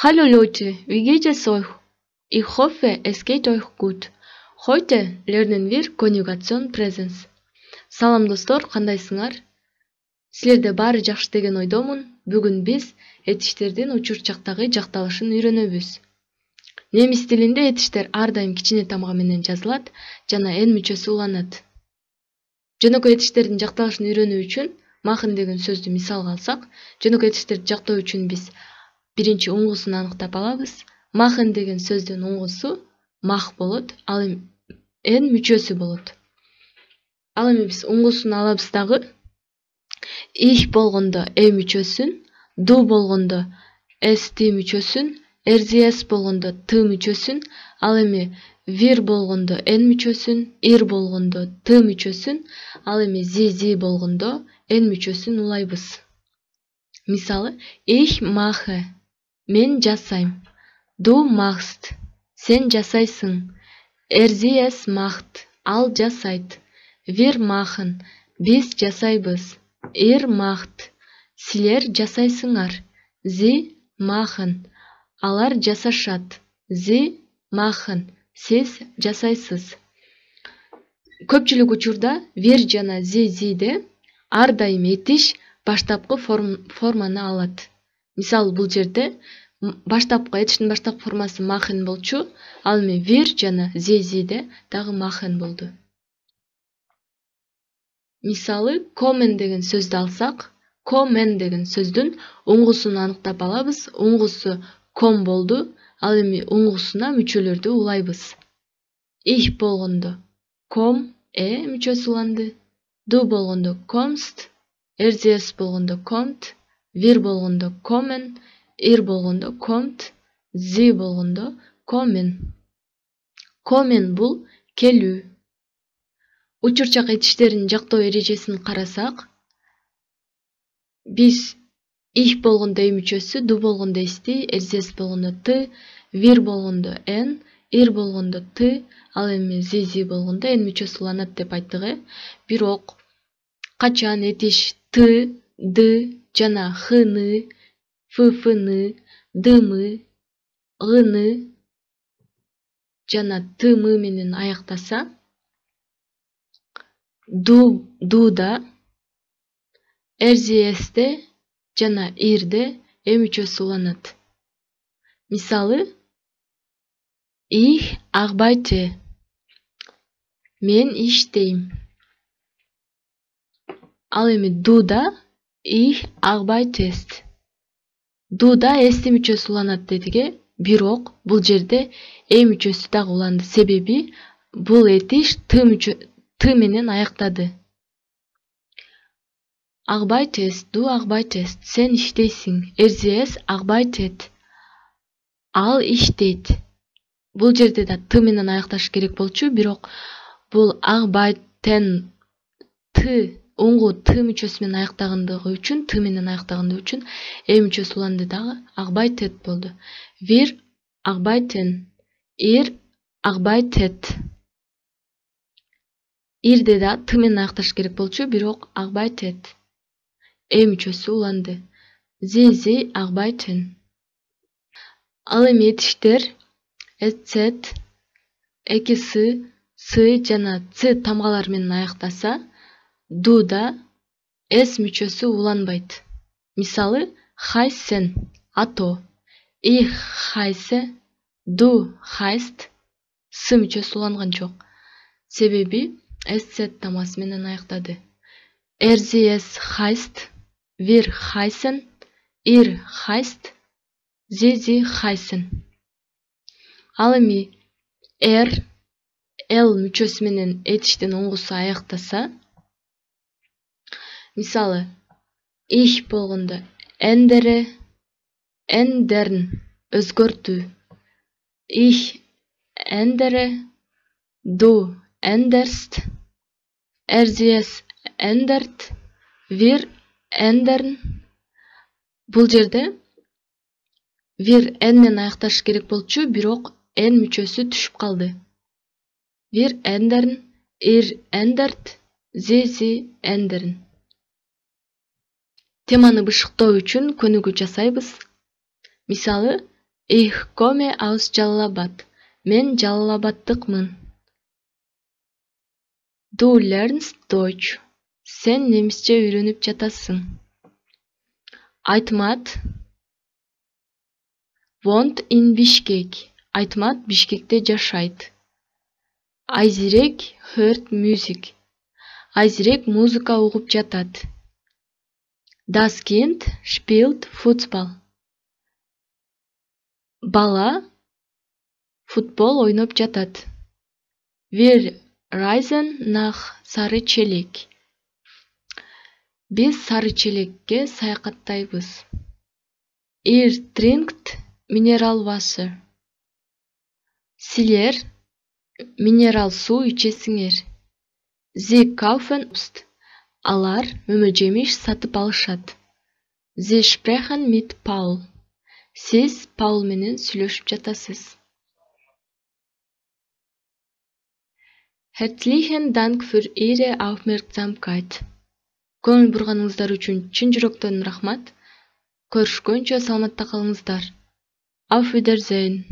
Hallo Leute, wie geht es euch? Ich hoffe, es geht euch gut. Heute lernen wir Konjugation Präsens. Салам достор, кандайсыңар? Силерде баары жакшы деген ойдомун. Бүгүн биз этиштердин учурчактагы жакталышын үйрөнөбүз. Немис тилинде этиштер ар дайым кичине тамга менен жазылат жана н мүчөсү уланат. Жөнөкөй этиштердин жакталышын үйрөнүү үчүн machen деген сөздү мисалга алсак, жөнөкөй этиштерди жактоо үчүн биз биринчи уңгусун аныктап алабыз. Machen деген сөздүн уңгусу мах болот, ал эми н мүчөсү болот. Ал эми биз уңгусун алабыз дагы. Ich болгондо мүчөсүн, du болгондо st мүчөсүн, RZS болгондо t мүчөсүн, ал эми wir болгондо n мүчөсүн, ir болгондо t мүчөсүн, ал эми sie болгондо n мүчөсүн улайбыз. Мисалы, ich mache, мен жасайм. Du machst, сен жасайсың. RZS macht, ал жасайт. Wir machen, биз жасайбыз. Ir macht, силер жасайсыңар. Sie machen, алар жасашат. Sie machen, сиз жасайсыз. Көпчүлүк учурда wir жана sie ар дайым этиш баштапкы форманы алат. Мисалы, бул жерде баштапкы этиштин баштапкы формасы machen болчу, ал эми wir жана sie дагы machen болду. Мисалы, kommen деген сөздү алсак, kommen деген сөздүн уңгусун аныктап алабыз. Уңгусу kom болду, ал эми уңгусуна мүчөлөрдү улайбыз. Ich болгондо kom, мүчөсү уланды. Du болгондо kommst, RZS болгондо kommt, wir болгондо kommen, ir болгондо kommt, sie болгондо kommen. Kommen бул келүү. Учурчак этиштердин жактоо эрежесин карасак, биз ich болгондо мүчөсү, du болгондо st, RZS болгондо t, wir болгондо n, ir болгондо t, ал эми sie болгондо n мүчөсү уланат деп айттык. Бирок качан этиш t, d жана hны, ffны, dmy, gny жана tmy менен аяктаса, du'да, RZS'de жана ir'de мүчөсү уланат. Мисалы, ich arbeite, мен иштейм. Ал эми du'да ich arbeitest. Du'да st мүчөсү уланат дедиге, бирок бул жерде мүчөсү дагы уланды. Себеби бул этиш t менен аяктады. Arbeitest, du arbeitest, сен иштейсиң. RZS arbeitet, ал иштейт. Бул жерде да t менен аякташ керек болчу, бирок бул arbeiten уңгу t мүчөсү менен аяктагандыгы үчүн, t менен аяктагандыгы үчүн мүчөсү уланды дагы, arbeitet болду. Wir arbeiten, ir arbeitet. Ирде да t менен аякташ керек болчу, бирок arbeitet мүчөсү уланды. Sie arbeiten. Ал эми этиштер z, эки с жана c тамгалар менен аяктаса, du'да s мүчөсү уланбайт. Мисалы, heißen, ато. Ich heiße, du heißt, с мүчөсү уланган жок. Себеби sz тамгасы менен аяктады. RZS heißt, wir heißen, ir heißt, sie heißen. Ал эми l мүчөсү менен этиштин уңгусу аяктаса, мисалы, ich болгондо ändere, ändern, өзгөртүү. Ich ändere, du änderst, RZS ändert, wir ändern. Бул жерде wir n менен аякташ керек болчу, бирок n мүчөсү түшүп калды. Wir ändern, ir ändert, sie ändern. Теманы бышыктоо үчүн көнүгүү жасайбыз. Мисалы, Ich komme aus Жалал-Абад. Мен Жалал-Абадтыкмын. Du lernst Deutsch. Sen немисче үйрөнүп жатасың. Айтмат wohnt in Bishkek. Айтмат Бишкекте жашайт. Айзирек hört Musik. Айзирек музыка угуп жатат. Das Kind spielt Fußball. Бала футбол ойноп жатат. Wir reisen nach Сары-Челек. Биз Сары-Челекке саякаттайбыз. Ihr trinkt Mineralwasser. Силер минерал суу ичесиңер. Sie kaufen Obst. Алар мөмө-жемиш сатып алышат. Sie sprechen mit Paul. Сиз Паул менен сүйлөшүп жатасыз. Herzlichen Dank für Ihre Aufmerksamkeit. Көңүл бурганыңыздар үчүн чын жүрөктөн рахмат. Көрүшкөнчө саламатта калыңыздар. Auf Wiedersehen.